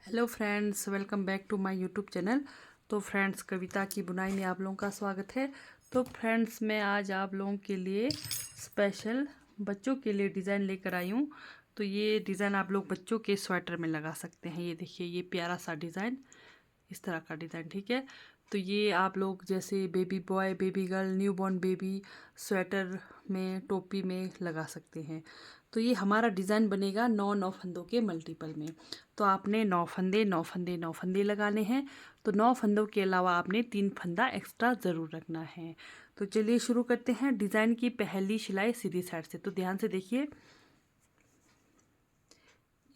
Hello friends, welcome back to my YouTube channel. तो friends, कविता की बुनाई में आप लोगों का स्वागत है। तो फ्रेंड्स, मैं आज आप लोगों के लिए स्पेशल बच्चों के लिए डिज़ाइन लेकर आई हूँ। तो ये डिज़ाइन आप लोग बच्चों के स्वेटर में लगा सकते हैं। ये देखिए, ये प्यारा सा डिज़ाइन, इस तरह का डिज़ाइन, ठीक है। तो ये आप लोग जैसे baby boy, baby girl, newborn baby sweater में, टोपी में लगा सकते हैं। तो ये हमारा डिज़ाइन बनेगा 9 फंदों के मल्टीपल में। तो आपने 9 फंदे लगाने हैं। तो 9 फंदों के अलावा आपने 3 फंदा एक्स्ट्रा ज़रूर रखना है। तो चलिए शुरू करते हैं। डिज़ाइन की पहली सिलाई सीधी साइड से, तो ध्यान से देखिए।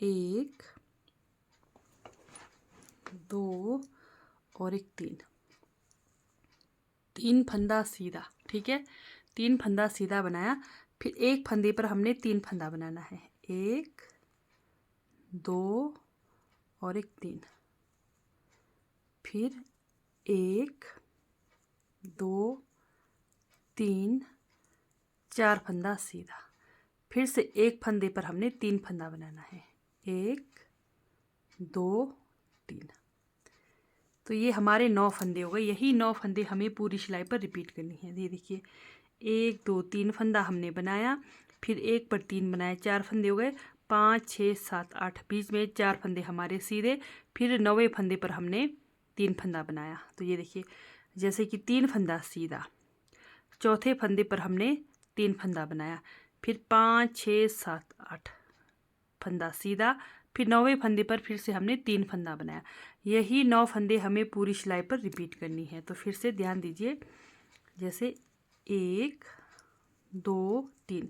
1 2 और एक 3 फंदा सीधा, ठीक है। 3 फंदा सीधा बनाया, फिर एक फंदे पर हमने 3 फंदा बनाना है। 1 2 और एक 3, फिर 1 2 3 4 फंदा सीधा, फिर से एक फंदे पर हमने 3 फंदा बनाना है। 1 2 3। तो ये हमारे 9 फंदे हो गए। यही 9 फंदे हमें पूरी सिलाई पर रिपीट करनी है। ये देखिए, 1 2 3 फंदा हमने बनाया, फिर एक पर 3 बनाए, 4 फंदे हो गए। 5 6 7 8, बीच में 4 फंदे हमारे सीधे, फिर 9वें फंदे पर हमने 3 फंदा बनाया। तो ये देखिए, जैसे कि 3 फंदा सीधा, चौथे फंदे पर हमने 3 फंदा बनाया, फिर 5 6 7 8 फंदा सीधा, फिर 9वें फंदे पर फिर से हमने 3 फंदा बनाया। यही 9 फंदे हमें पूरी सिलाई पर रिपीट करनी है। तो फिर से ध्यान दीजिए, जैसे 1 2 3,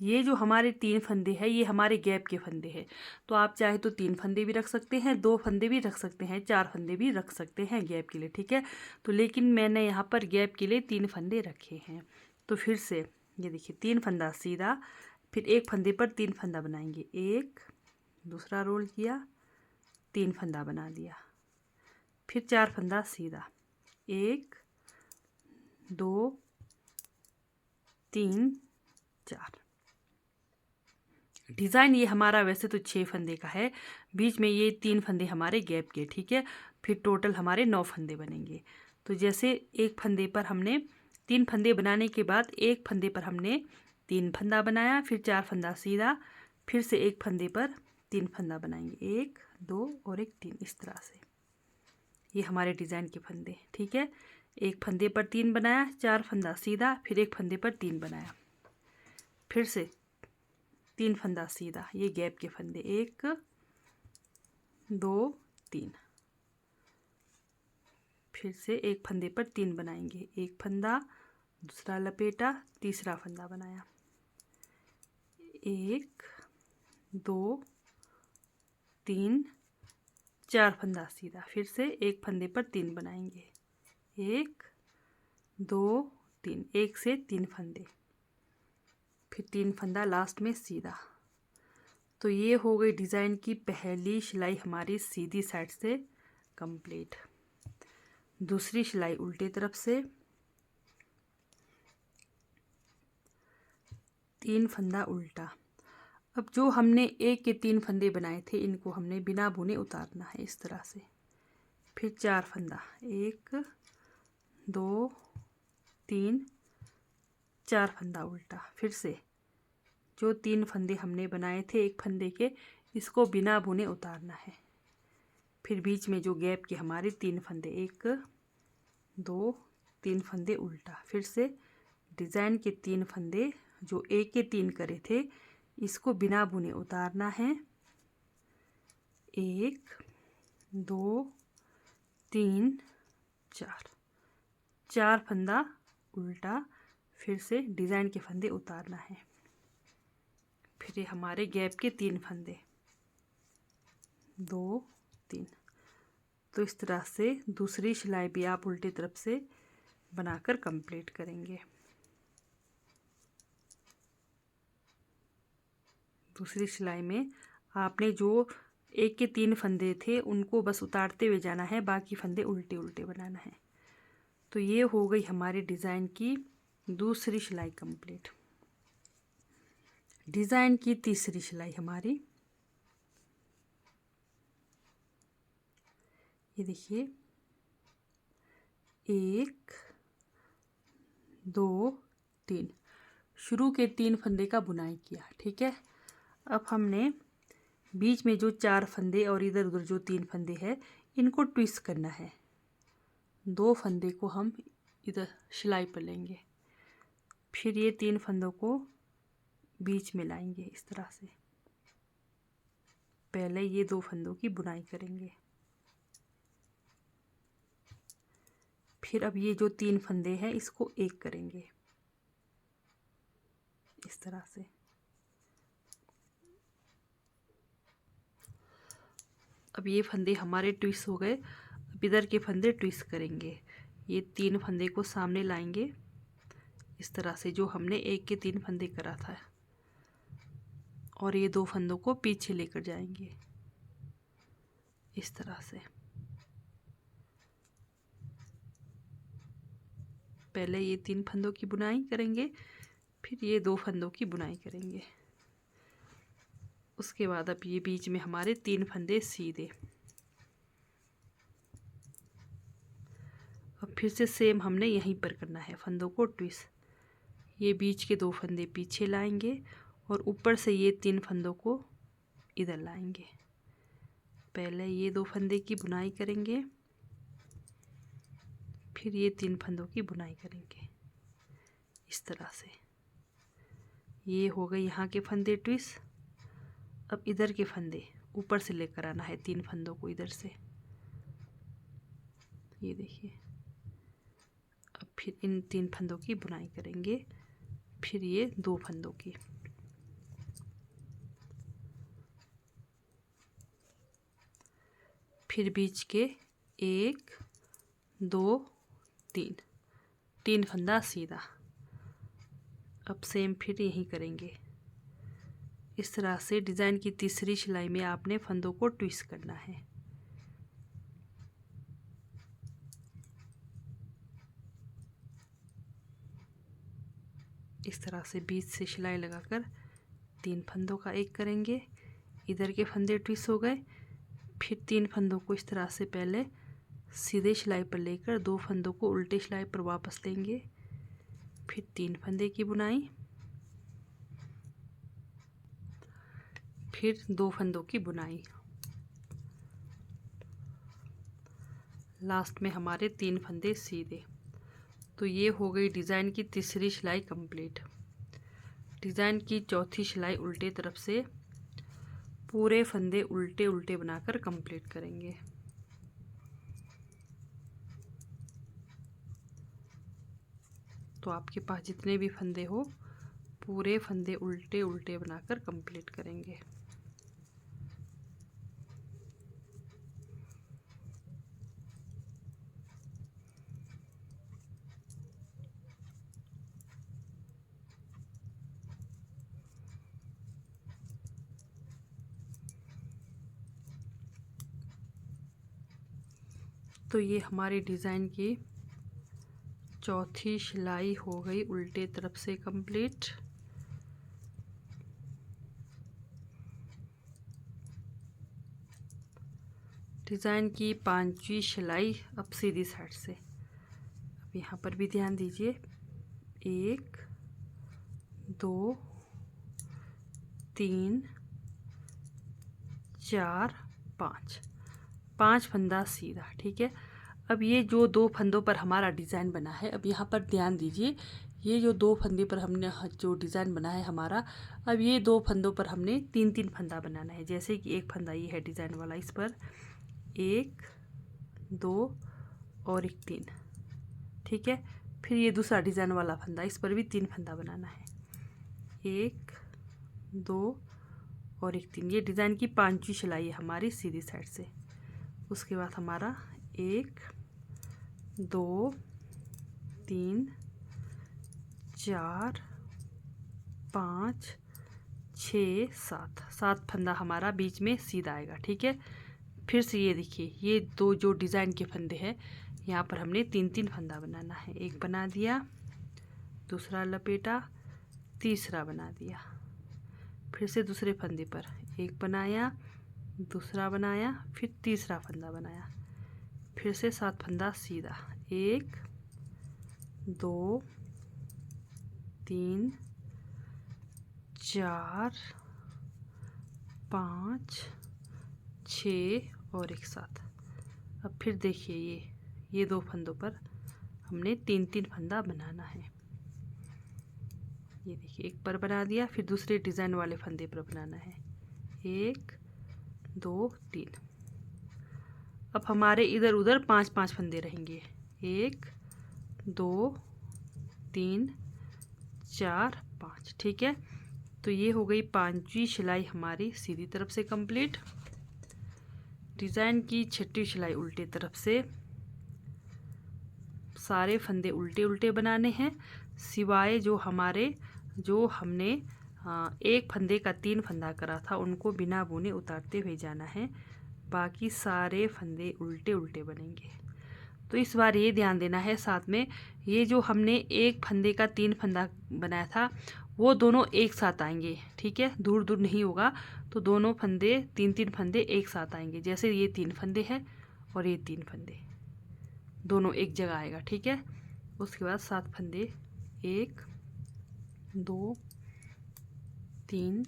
ये जो हमारे 3 फंदे हैं, ये हमारे गैप के फंदे हैं। तो आप चाहे तो 3 फंदे भी रख सकते हैं, 2 फंदे भी रख सकते हैं, 4 फंदे भी रख सकते हैं गैप के लिए, ठीक है। तो लेकिन मैंने यहाँ पर गैप के लिए 3 फंदे रखे हैं। तो फिर से ये देखिए, 3 फंदा सीधा, फिर एक फंदे पर 3 फंदा बनाएंगे। एक, दूसरा रोल किया, 3 फंदा बना दिया, फिर 4 फंदा सीधा, 1 2 3 4। डिज़ाइन ये हमारा वैसे तो 6 फंदे का है, बीच में ये 3 फंदे हमारे गैप के, ठीक है। फिर टोटल हमारे 9 फंदे बनेंगे। तो जैसे एक फंदे पर हमने 3 फंदे बनाने के बाद एक फंदे पर हमने 3 फंदा बनाया, फिर 4 फंदा सीधा, फिर से एक फंदे पर 3 फंदा बनाएंगे। 1 2 और एक 3, इस तरह से ये हमारे डिज़ाइन के फंदे, ठीक है। एक फंदे पर 3 बनाया, 4 फंदा सीधा, फिर एक फंदे पर 3 बनाया, फिर से 3 फंदा सीधा, ये गैप के फंदे, 1 2 3, फिर से एक फंदे पर 3 बनाएंगे, एक फंदा, दूसरा लपेटा, तीसरा फंदा बनाया, 1 2 3 4 फंदा सीधा, फिर से एक फंदे पर 3 बनाएंगे, 1 2 3, एक से 3 फंदे, फिर 3 फंदा लास्ट में सीधा। तो ये हो गई डिज़ाइन की पहली सिलाई हमारी सीधी साइड से कंप्लीट। दूसरी सिलाई उल्टी तरफ से, 3 फंदा उल्टा। अब जो हमने एक के 3 फंदे बनाए थे, इनको हमने बिना बुने उतारना है, इस तरह से। फिर 4 फंदा, 1 2 3 4 फंदा उल्टा, फिर से जो 3 फंदे हमने बनाए थे एक फंदे के, इसको बिना बुने उतारना है। फिर बीच में जो गैप के हमारे 3 फंदे, 1 2 3 फंदे उल्टा, फिर से डिज़ाइन के 3 फंदे जो एक के 3 करे थे, इसको बिना बुने उतारना है। 1 2 3 4, 4 फंदा उल्टा, फिर से डिज़ाइन के फंदे उतारना है। फिर ये हमारे गैप के 3 फंदे, 2 3। तो इस तरह से दूसरी सिलाई भी आप उल्टी तरफ से बनाकर कंप्लीट करेंगे। दूसरी सिलाई में आपने जो एक के 3 फंदे थे, उनको बस उतारते हुए जाना है, बाकी फंदे उल्टे उल्टे बनाना है। तो ये हो गई हमारी डिज़ाइन की दूसरी सिलाई कंप्लीट। डिज़ाइन की तीसरी सिलाई हमारी, ये देखिए 1 2 3 शुरू के 3 फंदे का बुनाई किया। ठीक है, अब हमने बीच में जो 4 फंदे और इधर उधर जो 3 फंदे हैं इनको ट्विस्ट करना है। 2 फंदे को हम इधर सिलाई पर लेंगे, फिर ये 3 फंदों को बीच में लाएंगे इस तरह से। पहले ये 2 फंदों की बुनाई करेंगे, फिर अब ये जो 3 फंदे हैं इसको एक करेंगे इस तरह से। अब ये फंदे हमारे ट्विस्ट हो गए। अब इधर के फंदे ट्विस्ट करेंगे। ये 3 फंदे को सामने लाएंगे इस तरह से, जो हमने एक के 3 फंदे करा था, और ये 2 फंदों को पीछे लेकर जाएंगे इस तरह से। पहले ये 3 फंदों की बुनाई करेंगे, फिर ये 2 फंदों की बुनाई करेंगे। उसके बाद अब ये बीच में हमारे 3 फंदे सीधे। अब फिर से सेम हमने यहीं पर करना है, फंदों को ट्विस्ट। ये बीच के 2 फंदे पीछे लाएंगे और ऊपर से ये 3 फंदों को इधर लाएंगे। पहले ये 2 फंदे की बुनाई करेंगे, फिर ये 3 फंदों की बुनाई करेंगे इस तरह से। ये हो गए यहाँ के फंदे ट्विस्ट। अब इधर के फंदे ऊपर से लेकर आना है 3 फंदों को इधर से। ये देखिए, अब फिर इन 3 फंदों की बुनाई करेंगे, फिर ये 2 फंदों की। फिर बीच के 1 2 3 फंदा सीधा। अब सेम फिर यही करेंगे इस तरह से। डिज़ाइन की तीसरी सिलाई में आपने फंदों को ट्विस्ट करना है। इस तरह से बीच से सिलाई लगाकर 3 फंदों का एक करेंगे। इधर के फंदे ट्विस्ट हो गए, फिर 3 फंदों को इस तरह से पहले सीधे सिलाई पर लेकर 2 फंदों को उल्टे सिलाई पर वापस लेंगे, फिर 3 फंदे की बुनाई, फिर 2 फंदों की बुनाई। लास्ट में हमारे 3 फंदे सीधे। तो ये हो गई डिज़ाइन की तीसरी सिलाई कंप्लीट। डिज़ाइन की चौथी सिलाई उल्टे तरफ से पूरे फंदे उल्टे उल्टे बनाकर कंप्लीट करेंगे। तो आपके पास जितने भी फंदे हो पूरे फंदे उल्टे उल्टे बनाकर कंप्लीट करेंगे। तो ये हमारी डिज़ाइन की चौथी सिलाई हो गई उल्टे तरफ से कंप्लीट। डिज़ाइन की 5वीं सिलाई अब सीधी साइड से। अब यहाँ पर भी ध्यान दीजिए, 1 2 3 4 5 फंदा सीधा। ठीक है, अब ये जो 2 फंदों पर हमारा डिज़ाइन बना है, अब यहाँ पर ध्यान दीजिए, ये जो 2 फंदे पर हमने जो डिज़ाइन बना है हमारा, अब ये 2 फंदों पर हमने 3 फंदा बनाना है। जैसे कि एक फंदा ये है डिज़ाइन वाला, इस पर 1 2 और एक 3। ठीक है, फिर ये दूसरा डिज़ाइन वाला फंदा, इस पर भी 3 फंदा बनाना है, 1 2 और एक 3। ये डिज़ाइन की 5वीं सिलाई है हमारी सीधी साइड से। उसके बाद हमारा 1 2 3 4 5 6 7 फंदा हमारा बीच में सीधा आएगा। ठीक है, फिर से ये देखिए, ये 2 जो डिज़ाइन के फंदे हैं यहाँ पर हमने 3 फंदा बनाना है। एक बना दिया, दूसरा लपेटा, तीसरा बना दिया, फिर से दूसरे फंदे पर एक बनाया, दूसरा बनाया, फिर तीसरा फंदा बनाया, फिर से 7 फंदा सीधा, 1 2 3 4 5 6 और एक साथ। अब फिर देखिए ये 2 फंदों पर हमने 3-3 फंदा बनाना है। ये देखिए एक पर बना दिया, फिर दूसरे डिज़ाइन वाले फंदे पर बनाना है, 1 2 3। अब हमारे इधर उधर 5-5 फंदे रहेंगे, 1 2 3 4 5। ठीक है, तो ये हो गई 5वीं सिलाई हमारी सीधी तरफ से कंप्लीट। डिज़ाइन की 6वीं सिलाई उल्टे तरफ से। सारे फंदे उल्टे उल्टे बनाने हैं, सिवाय जो हमने एक फंदे का 3 फंदा करा था उनको बिना बुने उतारते हुए जाना है। बाकी सारे फंदे उल्टे उल्टे बनेंगे। तो इस बार ये ध्यान देना है, साथ में ये जो हमने एक फंदे का 3 फंदा बनाया था वो दोनों एक साथ आएंगे। ठीक है, दूर दूर नहीं होगा, तो दोनों फंदे 3-3 फंदे एक साथ आएंगे। जैसे ये 3 फंदे हैं और ये 3 फंदे दोनों एक जगह आएगा। ठीक है, उसके बाद 7 फंदे, 1 2 3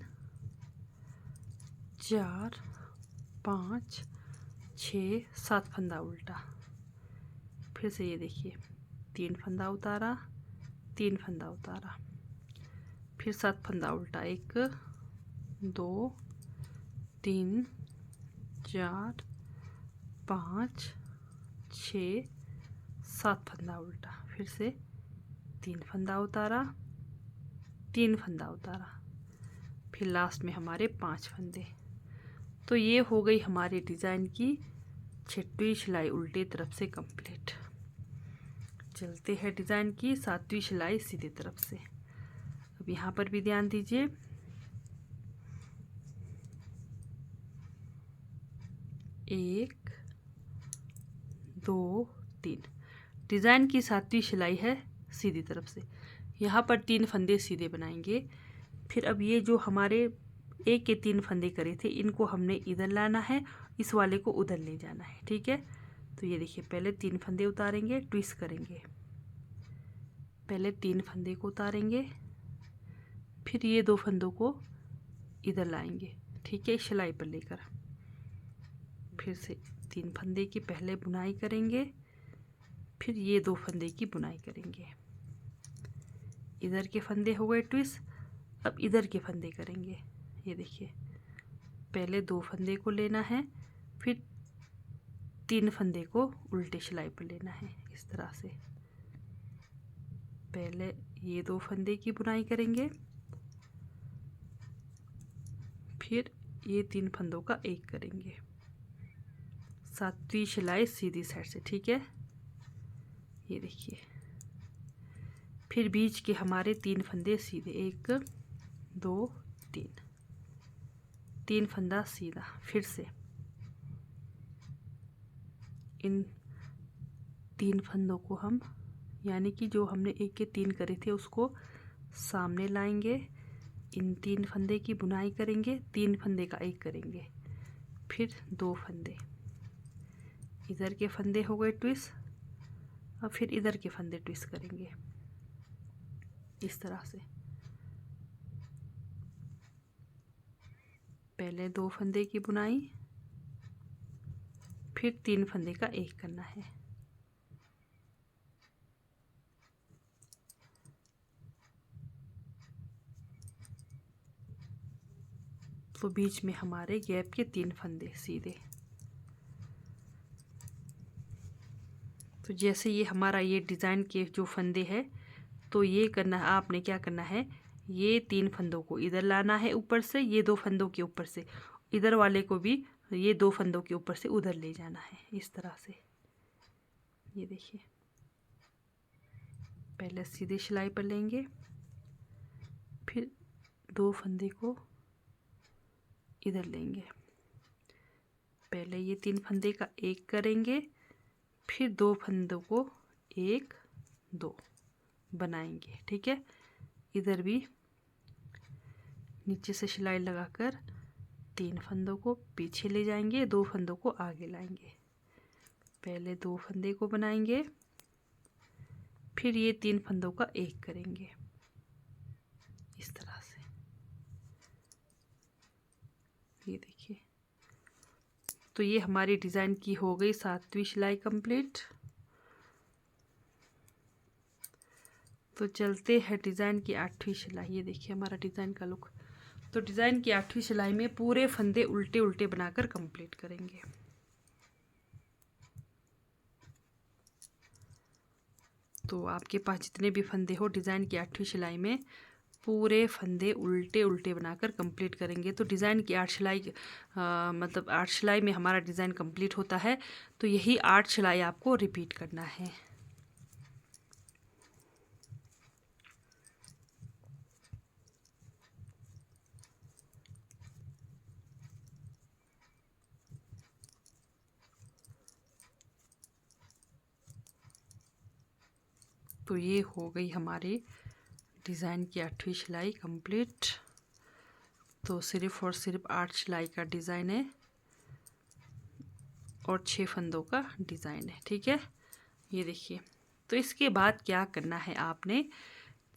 4 5 6 7 फंदा उल्टा। फिर से ये देखिए 3 फंदा उतारा, 3 फंदा उतारा, फिर 7 फंदा उल्टा, 1 2 3 4 5 6 7 फंदा उल्टा, फिर से 3 फंदा उतारा, 3 फंदा उतारा, फिर लास्ट में हमारे 5 फंदे। तो ये हो गई हमारे डिज़ाइन की 6वीं सिलाई उल्टे तरफ से कंप्लीट। चलते हैं डिज़ाइन की 7वीं सिलाई सीधे तरफ से। अब यहाँ पर भी ध्यान दीजिए, 1 2 3। डिज़ाइन की 7वीं सिलाई है सीधी तरफ से। यहाँ पर 3 फंदे सीधे बनाएंगे। फिर अब ये जो हमारे एक के 3 फंदे करे थे इनको हमने इधर लाना है, इस वाले को उधर ले जाना है। ठीक है, तो ये देखिए पहले 3 फंदे उतारेंगे, ट्विस्ट करेंगे, पहले 3 फंदे को उतारेंगे, फिर ये 2 फंदों को इधर लाएंगे। ठीक है, सिलाई पर लेकर फिर से 3 फंदे की पहले बुनाई करेंगे, फिर ये 2 फंदे की बुनाई करेंगे। इधर के फंदे हो गए ट्विस्ट। अब इधर के फंदे करेंगे। ये देखिए पहले 2 फंदे को लेना है, फिर 3 फंदे को उल्टे सिलाई पर लेना है। इस तरह से पहले ये 2 फंदे की बुनाई करेंगे, फिर ये 3 फंदों का एक करेंगे। 7वीं सिलाई सीधी साइड से। ठीक है, ये देखिए फिर बीच के हमारे 3 फंदे सीधे, 1 2 3, 3 फंदा सीधा। फिर से इन 3 फंदों को हम, यानी कि जो हमने एक के 3 करे थे उसको सामने लाएंगे, इन 3 फंदे की बुनाई करेंगे, 3 फंदे का एक करेंगे, फिर 2 फंदे, इधर के फंदे हो गए ट्विस्ट। अब फिर इधर के फंदे ट्विस्ट करेंगे इस तरह से। पहले 2 फंदे की बुनाई, फिर 3 फंदे का एक करना है। तो बीच में हमारे गैप के 3 फंदे सीधे। तो जैसे ये हमारा ये डिज़ाइन के जो फंदे हैं, तो ये करना है, आपने क्या करना है, ये 3 फंदों को इधर लाना है ऊपर से, ये 2 फंदों के ऊपर से, इधर वाले को भी ये 2 फंदों के ऊपर से उधर ले जाना है इस तरह से। ये देखिए पहले सीधे सिलाई पर लेंगे, फिर 2 फंदे को इधर लेंगे, पहले ये 3 फंदे का एक करेंगे, फिर 2 फंदों को 1 2 बनाएंगे। ठीक है, इधर भी नीचे से सिलाई लगाकर 3 फंदों को पीछे ले जाएंगे, 2 फंदों को आगे लाएंगे, पहले 2 फंदे को बनाएंगे, फिर ये 3 फंदों का एक करेंगे इस तरह से। ये देखिए, तो ये हमारी डिज़ाइन की हो गई 7वीं सिलाई कंप्लीट। तो चलते हैं डिज़ाइन की 8वीं सिलाई। ये देखिए हमारा डिज़ाइन का लुक। तो डिज़ाइन की 8वीं सिलाई में पूरे फंदे उल्टे उल्टे बनाकर कंप्लीट करेंगे। तो आपके पास जितने भी फंदे हो डिज़ाइन की 8वीं सिलाई में पूरे फंदे उल्टे उल्टे बनाकर कंप्लीट करेंगे। तो डिज़ाइन की 8 सिलाई मतलब 8 सिलाई में हमारा डिज़ाइन कंप्लीट होता है। तो यही 8 सिलाई आपको रिपीट करना है। तो ये हो गई हमारी डिज़ाइन की 8वीं सिलाई कंप्लीट। तो सिर्फ और सिर्फ 8 सिलाई का डिज़ाइन है और 6 फंदों का डिज़ाइन है। ठीक है, ये देखिए। तो इसके बाद क्या करना है, आपने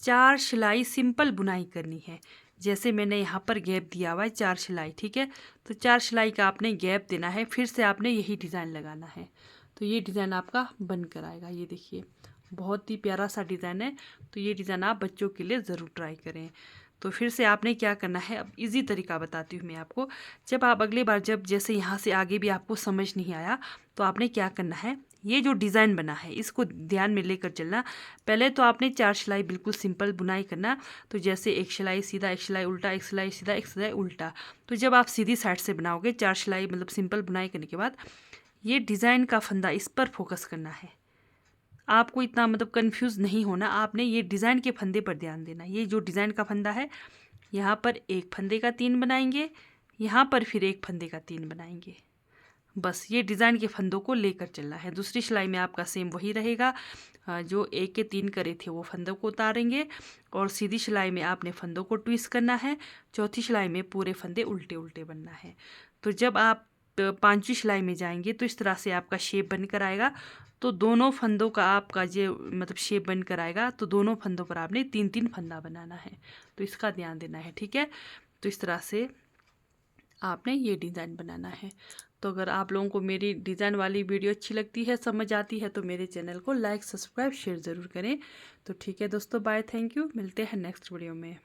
4 सिलाई सिंपल बुनाई करनी है। जैसे मैंने यहाँ पर गैप दिया हुआ है 4 सिलाई। ठीक है, तो 4 सिलाई का आपने गैप देना है, फिर से आपने यही डिज़ाइन लगाना है। तो ये डिज़ाइन आपका बन कर आएगा। ये देखिए, बहुत ही प्यारा सा डिज़ाइन है। तो ये डिज़ाइन आप बच्चों के लिए ज़रूर ट्राई करें। तो फिर से आपने क्या करना है, अब इजी तरीका बताती हूँ मैं आपको। जब आप अगली बार जब जैसे यहाँ से आगे भी आपको समझ नहीं आया, तो आपने क्या करना है, ये जो डिज़ाइन बना है इसको ध्यान में लेकर चलना। पहले तो आपने 4 सिलाई बिल्कुल सिंपल बुनाई करना। तो जैसे एक सिलाई सीधा, एक सिलाई उल्टा, एक सिलाई सीधा, एक सिलाई उल्टा। तो जब आप सीधी साइड से बनाओगे 4 सिलाई मतलब सिंपल बुनाई करने के बाद, ये डिज़ाइन का फंदा इस पर फोकस करना है। आपको इतना मतलब कंफ्यूज नहीं होना, आपने ये डिज़ाइन के फंदे पर ध्यान देना। ये जो डिज़ाइन का फंदा है, यहाँ पर एक फंदे का 3 बनाएंगे, यहाँ पर फिर एक फंदे का 3 बनाएंगे। बस ये डिज़ाइन के फंदों को लेकर चलना है। दूसरी सिलाई में आपका सेम वही रहेगा, जो 1 के 3 करे थे वो फंदों को उतारेंगे और सीधी सिलाई में आपने फंदों को ट्विस्ट करना है। चौथी सिलाई में पूरे फंदे उल्टे उल्टे बनना है। तो जब आप 5वीं सिलाई में जाएंगे तो इस तरह से आपका शेप बनकर आएगा। तो दोनों फंदों का आपका जो मतलब शेप बनकर आएगा, तो दोनों फंदों पर आपने 3-3 फंदा बनाना है। तो इसका ध्यान देना है। ठीक है, तो इस तरह से आपने ये डिज़ाइन बनाना है। तो अगर आप लोगों को मेरी डिज़ाइन वाली वीडियो अच्छी लगती है, समझ आती है, तो मेरे चैनल को लाइक, सब्सक्राइब, शेयर ज़रूर करें। तो ठीक है दोस्तों, बाय, थैंक यू। मिलते हैं नेक्स्ट वीडियो में।